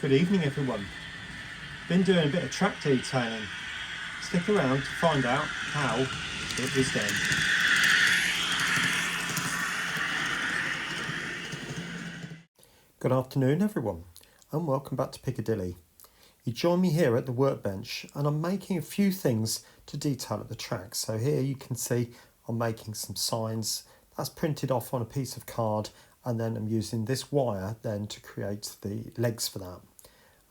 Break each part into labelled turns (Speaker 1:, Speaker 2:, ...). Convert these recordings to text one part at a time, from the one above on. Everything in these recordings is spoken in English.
Speaker 1: Good evening everyone. Been doing a bit of track detailing. Stick around to find out how it was done. Good afternoon everyone and welcome back to Piccadilly. You join me here at the workbench and I'm making a few things to detail at the track. So here you can see I'm making some signs. That's printed off on a piece of card and then I'm using this wire then to create the legs for that.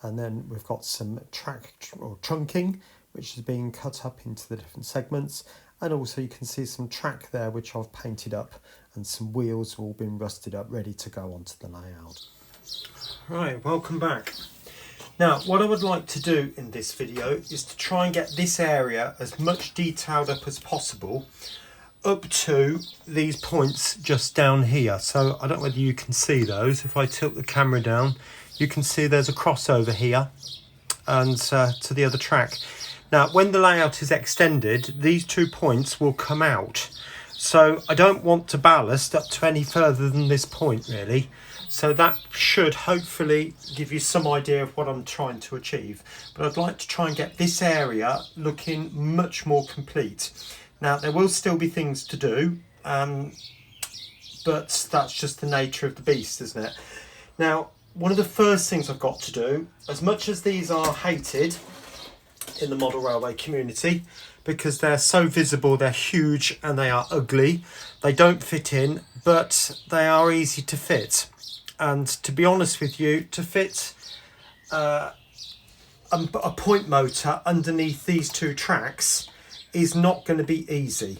Speaker 1: And then we've got some track or trunking, which is being cut up into the different segments. And also you can see some track there, which I've painted up, and some wheels have all been rusted up, ready to go onto the layout. Right, welcome back. Now, what I would like to do in this video is to try and get this area as much detailed up as possible up to these points just down here. So I don't know whether you can see those. If I tilt the camera down, you can see there's a crossover here and to the other track. Now, when the layout is extended, these 2 points will come out. So I don't want to ballast up to any further than this point really. So that should hopefully give you some idea of what I'm trying to achieve. But I'd like to try and get this area looking much more complete. Now, there will still be things to do, but that's just the nature of the beast, isn't it? Now, one of the first things I've got to do, as much as these are hated in the model railway community, because they're so visible, they're huge and they are ugly, they don't fit in, but they are easy to fit. And to be honest with you, to fit a point motor underneath these 2 tracks is not going to be easy.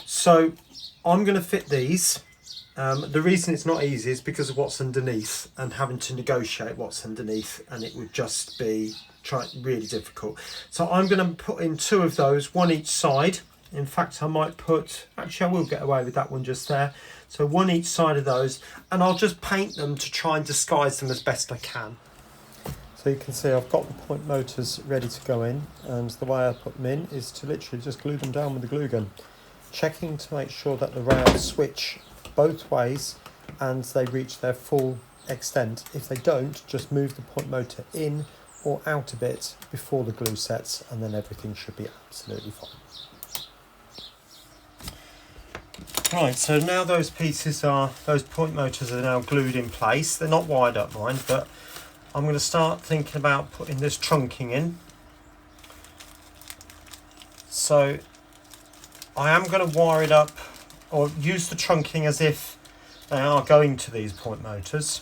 Speaker 1: So I'm going to fit these. The reason it's not easy is because of what's underneath and having to negotiate what's underneath, and it would just be really difficult. So I'm going to put in 2 of those, one each side. In fact, I might put, actually I will get away with that one just there. So one each side of those, and I'll just paint them to try and disguise them as best I can. So you can see I've got the point motors ready to go in, and the way I put them in is to literally just glue them down with the glue gun, checking to make sure that the rails switch both ways and they reach their full extent. If they don't, just move the point motor in or out a bit before the glue sets, and then everything should be absolutely fine. Right, so now those point motors are now glued in place. They're not wired up, mind, but I'm going to start thinking about putting this trunking in. So I am going to wire it up or use the trunking as if they are going to these point motors,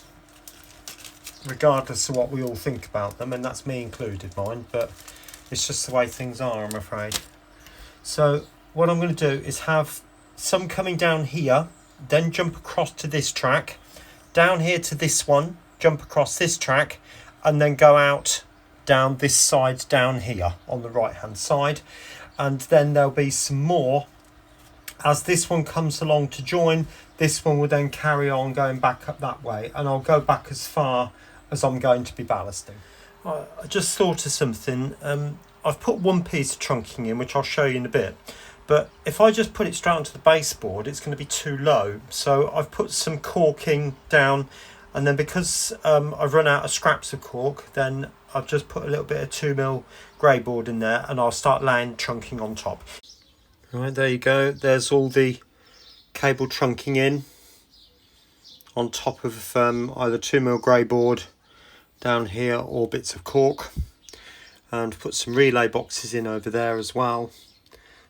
Speaker 1: regardless of what we all think about them, and that's me included, mind, but it's just the way things are, I'm afraid. So what I'm going to do is have some coming down here, then jump across to this track, down here to this one, jump across this track, and then go out down this side down here on the right hand side. And then there'll be some more as this one comes along to join. This one will then carry on going back up that way, and I'll go back as far as I'm going to be ballasting. I just thought of something. I've put one piece of trunking in, which I'll show you in a bit, but if I just put it straight onto the baseboard, it's going to be too low. So I've put some caulking down, and then because I've run out of scraps of cork, then I've just put a little bit of 2mm grey board in there, and I'll start laying trunking on top. Right, there you go. There's all the cable trunking in on top of either 2mm grey board down here or bits of cork, and put some relay boxes in over there as well.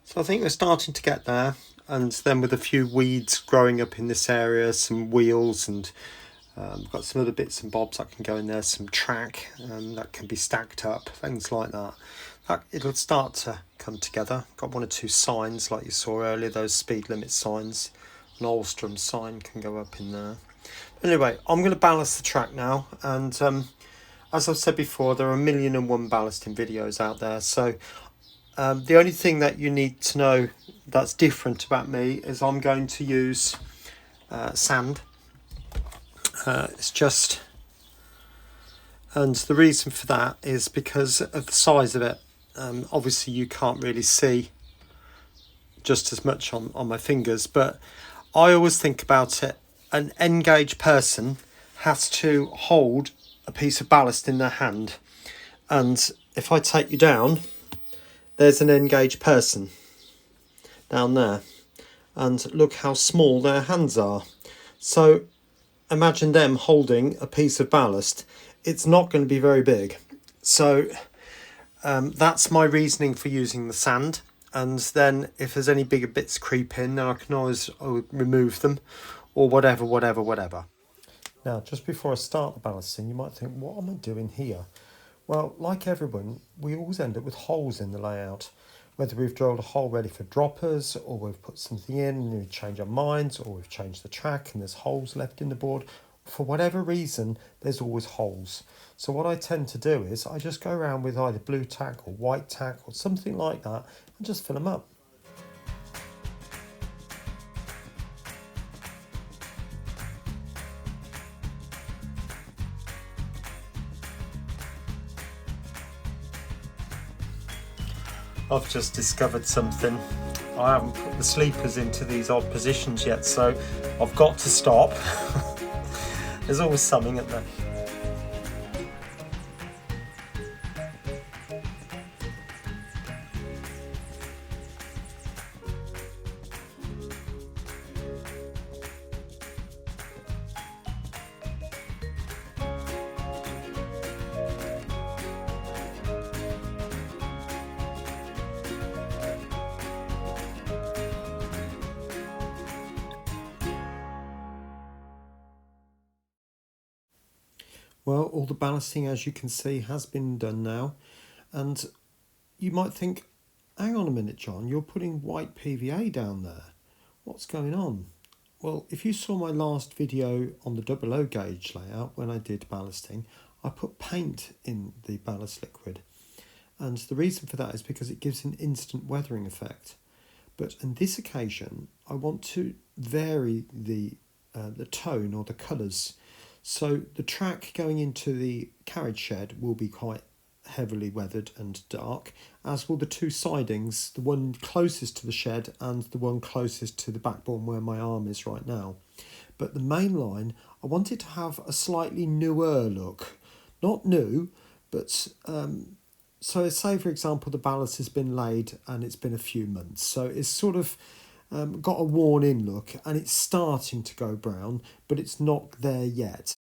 Speaker 1: So I think we're starting to get there, and then with a few weeds growing up in this area, some wheels, and got some other bits and bobs that can go in there, some track that can be stacked up, things like that. It'll start to come together. Got 1 or 2 signs like you saw earlier, those speed limit signs. An Alstrom sign can go up in there. Anyway, I'm going to ballast the track now, and as I've said before, there are 1,000,001 ballasting videos out there. So the only thing that you need to know that's different about me is I'm going to use sand. It's just, and the reason for that is because of the size of it. Obviously you can't really see just as much on my fingers, but I always think about it, an N-gauge person has to hold a piece of ballast in their hand. And if I take you down, there's an engaged person down there. And look how small their hands are. So imagine them holding a piece of ballast. It's not going to be very big. So that's my reasoning for using the sand. And then if there's any bigger bits creep in, then I can always remove them or whatever. Now, just before I start the ballasting, you might think, what am I doing here? Well, like everyone, we always end up with holes in the layout. Whether we've drilled a hole ready for droppers, or we've put something in and we change our minds, or we've changed the track and there's holes left in the board. For whatever reason, there's always holes. So what I tend to do is I just go around with either blue tack or white tack or something like that and just fill them up. I've just discovered something. I haven't put the sleepers into these odd positions yet, so I've got to stop. There's always something at there. Well, all the ballasting, as you can see, has been done now. And you might think, hang on a minute, John, you're putting white PVA down there. What's going on? Well, if you saw my last video on the 00 gauge layout when I did ballasting, I put paint in the ballast liquid. And the reason for that is because it gives an instant weathering effect. But on this occasion, I want to vary the tone or the colours. So the track going into the carriage shed will be quite heavily weathered and dark, as will the two sidings, the one closest to the shed and the one closest to the backboard where my arm is right now. But the main line, I wanted to have a slightly newer look. Not new, but so say for example the ballast has been laid and it's been a few months. So it's sort of got a worn in look and it's starting to go brown, but it's not there yet.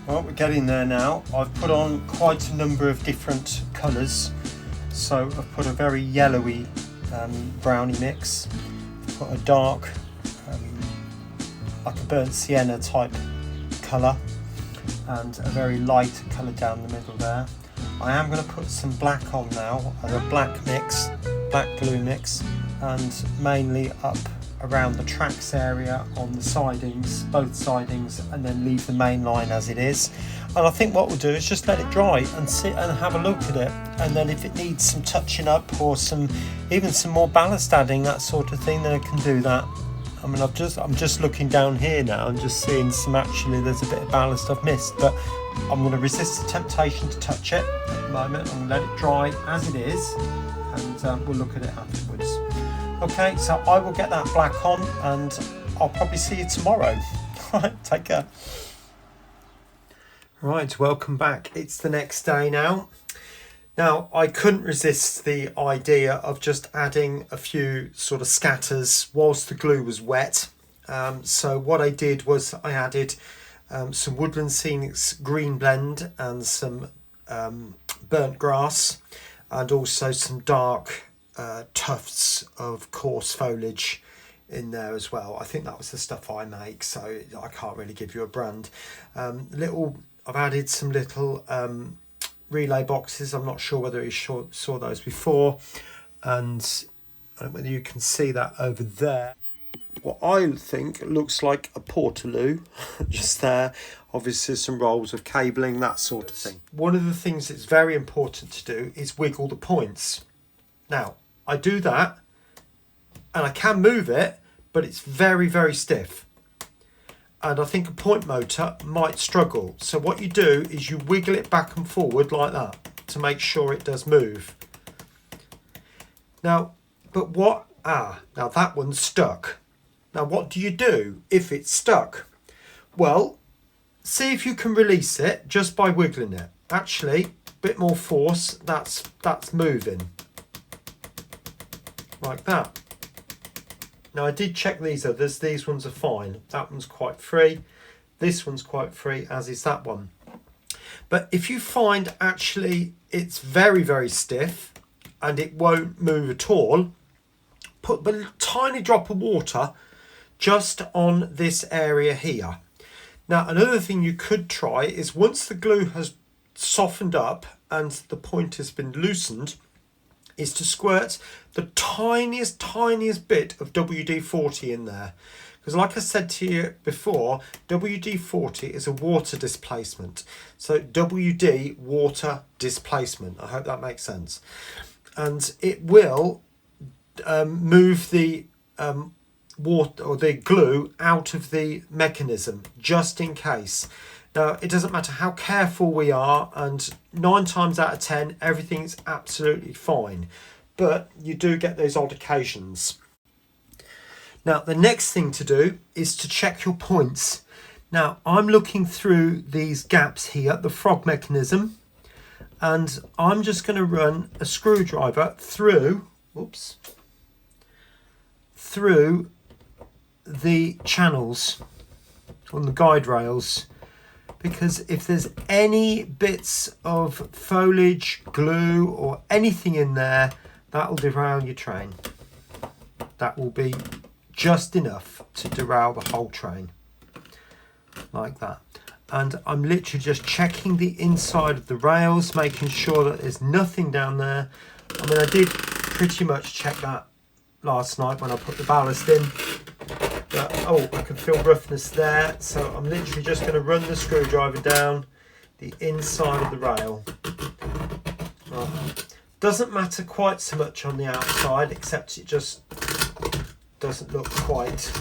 Speaker 1: Well, we're getting there now. I've put on quite a number of different colours. So I've put a very yellowy brownie mix, I've put a dark, like a burnt sienna type colour, and a very light colour down the middle there. I am going to put some black on now, as a black mix, black glue mix, and mainly up around the tracks area on the sidings, both sidings, and then leave the main line as it is. And I think what we'll do is just let it dry and sit and have a look at it, and then if it needs some touching up or even some more ballast adding, that sort of thing, then I can do that. I mean, I'm just looking down here now and just seeing actually there's a bit of ballast I've missed, but I'm going to resist the temptation to touch it at the moment. I'm going to let it dry as it is, and we'll look at it afterwards. Okay, so I will get that black on and I'll probably see you tomorrow. Right, take care. Right, welcome back. It's the next day now. Now, I couldn't resist the idea of just adding a few sort of scatters whilst the glue was wet. So what I did was I added some Woodland Scenics green blend and some burnt grass, and also some dark tufts of coarse foliage in there as well. I think that was the stuff I make, so I can't really give you a brand. I've added some little relay boxes. I'm not sure whether you saw those before, and I don't know whether you can see that over there. what I think looks like a portaloo just there. Obviously some rolls of cabling, that sort of thing. One of the things that's very important to do is wiggle the points. Now, I do that and I can move it, but it's very, very stiff. And I think a point motor might struggle. So what you do is you wiggle it back and forward like that to make sure it does move. Now, but what, now that one's stuck. Now what do you do if it's stuck? Well, see if you can release it just by wiggling it. Actually, a bit more force, that's moving. Like that. Now I did check these others, these ones are fine. That one's quite free, this one's quite free, as is that one. But if you find actually it's very, very stiff and it won't move at all, put a tiny drop of water just on this area here. Now another thing you could try is once the glue has softened up and the point has been loosened, is to squirt the tiniest bit of WD-40 in there. Because like I said to you before, WD-40 is a water displacement. So WD, water displacement. I hope that makes sense. And it will move the water or the glue out of the mechanism just in case. Now it doesn't matter how careful we are, and 9 times out of 10 everything's absolutely fine, but you do get those odd occasions. Now the next thing to do is to check your points. Now I'm looking through these gaps here, the frog mechanism, and I'm just going to run a screwdriver through the channels on the guide rails, because if there's any bits of foliage, glue or anything in there, that will derail your train. That will be just enough to derail the whole train, like that. And I'm literally just checking the inside of the rails, making sure that there's nothing down there. I mean, I did pretty much check that last night when I put the ballast in. But, oh, I can feel roughness there. So I'm literally just going to run the screwdriver down the inside of the rail. Doesn't matter quite so much on the outside, except it just doesn't look quite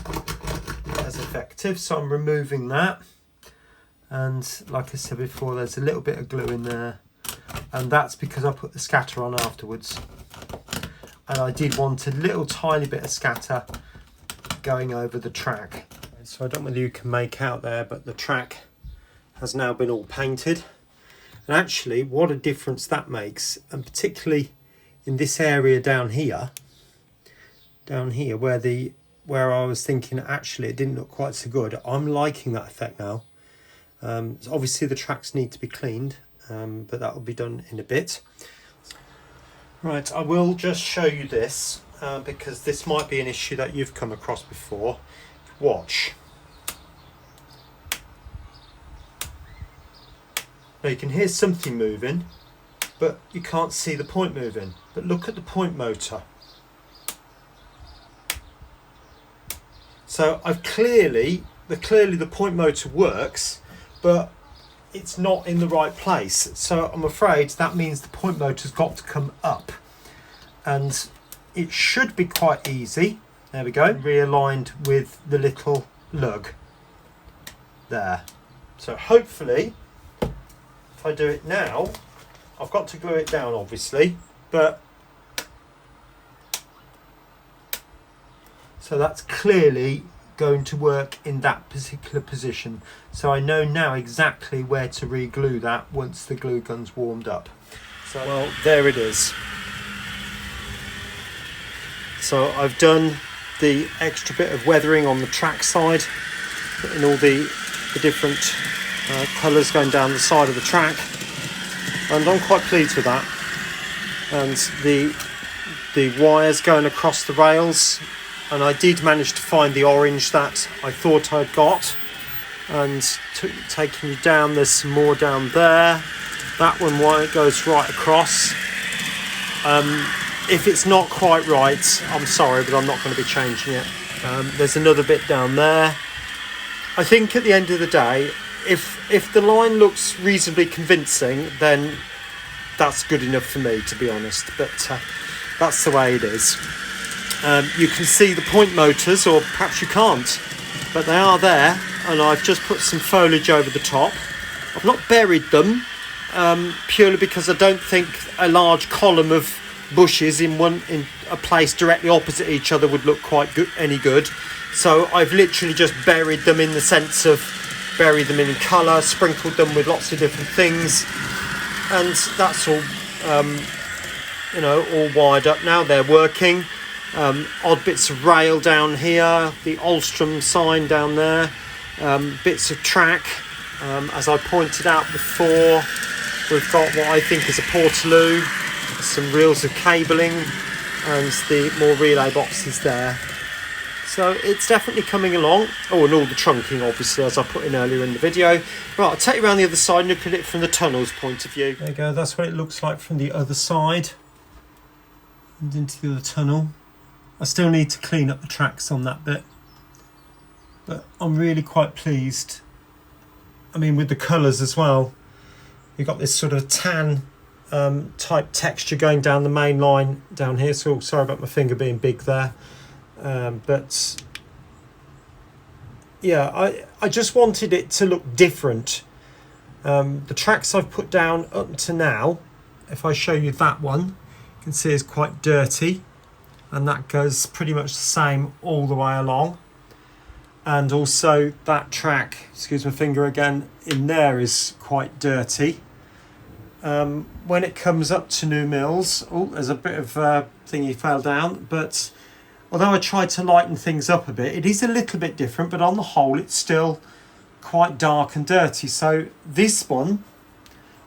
Speaker 1: as effective. So I'm removing that. And like I said before, there's a little bit of glue in there. And that's because I put the scatter on afterwards. And I did want a little tiny bit of scatter going over the track. So I don't know whether you can make out there, but the track has now been all painted. And actually, what a difference that makes, and particularly in this area down here where I was thinking actually it didn't look quite so good. I'm liking that effect now. Obviously the tracks need to be cleaned, but that will be done in a bit. Right, I will just show you this because this might be an issue that you've come across before. Watch. Now you can hear something moving, but you can't see the point moving. But look at the point motor. So I've clearly the point motor works, but it's not in the right place. So I'm afraid that means the point motor's got to come up, and it should be quite easy. There we go, realigned with the little lug there. So hopefully, if I do it now, I've got to glue it down obviously, but so that's clearly going to work in that particular position. So I know now exactly where to re-glue that once the glue gun's warmed up. So, well, there it is. So I've done the extra bit of weathering on the track side, putting all the different colours going down the side of the track, and I'm quite pleased with that. And the wires going across the rails, and I did manage to find the orange that I thought I'd got, and taking you down, there's some more down there. That one wire goes right across. If it's not quite right, I'm sorry, but I'm not going to be changing it. There's another bit down there. I think at the end of the day, if the line looks reasonably convincing, then that's good enough for me, to be honest. But that's the way it is. You can see the point motors, or perhaps you can't, but they are there, and I've just put some foliage over the top. I've not buried them, purely because I don't think a large column of bushes in a place directly opposite each other would look quite good, any good. So I've literally just buried them, in the sense of buried them in colour, sprinkled them with lots of different things, and that's all all wired up now. They're working. Odd bits of rail down here, the Alstrom sign down there, bits of track. As I pointed out before, we've got what I think is a portaloo, some reels of cabling, and the more relay boxes there. So it's definitely coming along. Oh, and all the trunking, obviously, as I put in earlier in the video. Right, I'll take you around the other side and look at it from the tunnel's point of view. There you go, that's what it looks like from the other side. And into the other tunnel. I still need to clean up the tracks on that bit, but I'm really quite pleased. I mean, with the colours as well. You've got this sort of tan type texture going down the main line down here. So sorry about my finger being big there. But yeah, I just wanted it to look different. The tracks I've put down up to now, if I show you that one, you can see is quite dirty, and that goes pretty much the same all the way along. And also that track, excuse my finger again, in there is quite dirty. When it comes up to New Mills, oh, there's a bit of thingy fell down, but although I tried to lighten things up a bit, it is a little bit different, but on the whole it's still quite dark and dirty. So this one,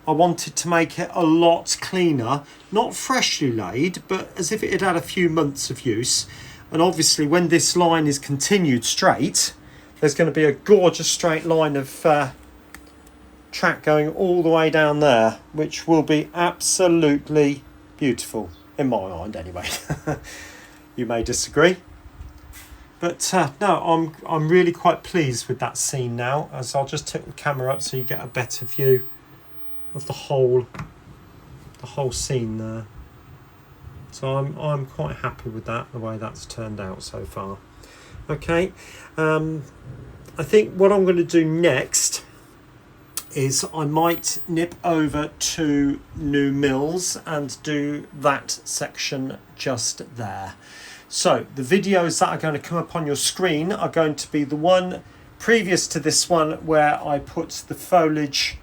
Speaker 1: I wanted to make it a lot cleaner, not freshly laid, but as if it had had a few months of use. And obviously when this line is continued straight, there's going to be a gorgeous straight line of track going all the way down there, which will be absolutely beautiful, in my mind anyway. You may disagree, but no, I'm really quite pleased with that scene now. As I'll just tilt the camera up so you get a better view of the whole scene there. So I'm quite happy with that, the way that's turned out so far. Okay, I think what I'm going to do next is I might nip over to New Mills and do that section just there. So the videos that are going to come up on your screen are going to be the one previous to this one where I put the foliage,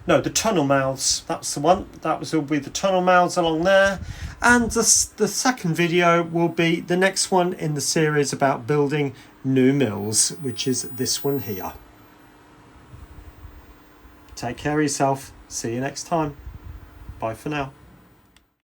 Speaker 1: no, the tunnel mouths, that's the one, will be the tunnel mouths along there. And the second video will be the next one in the series about building New Mills, which is this one here. Take care of yourself. See you next time. Bye for now.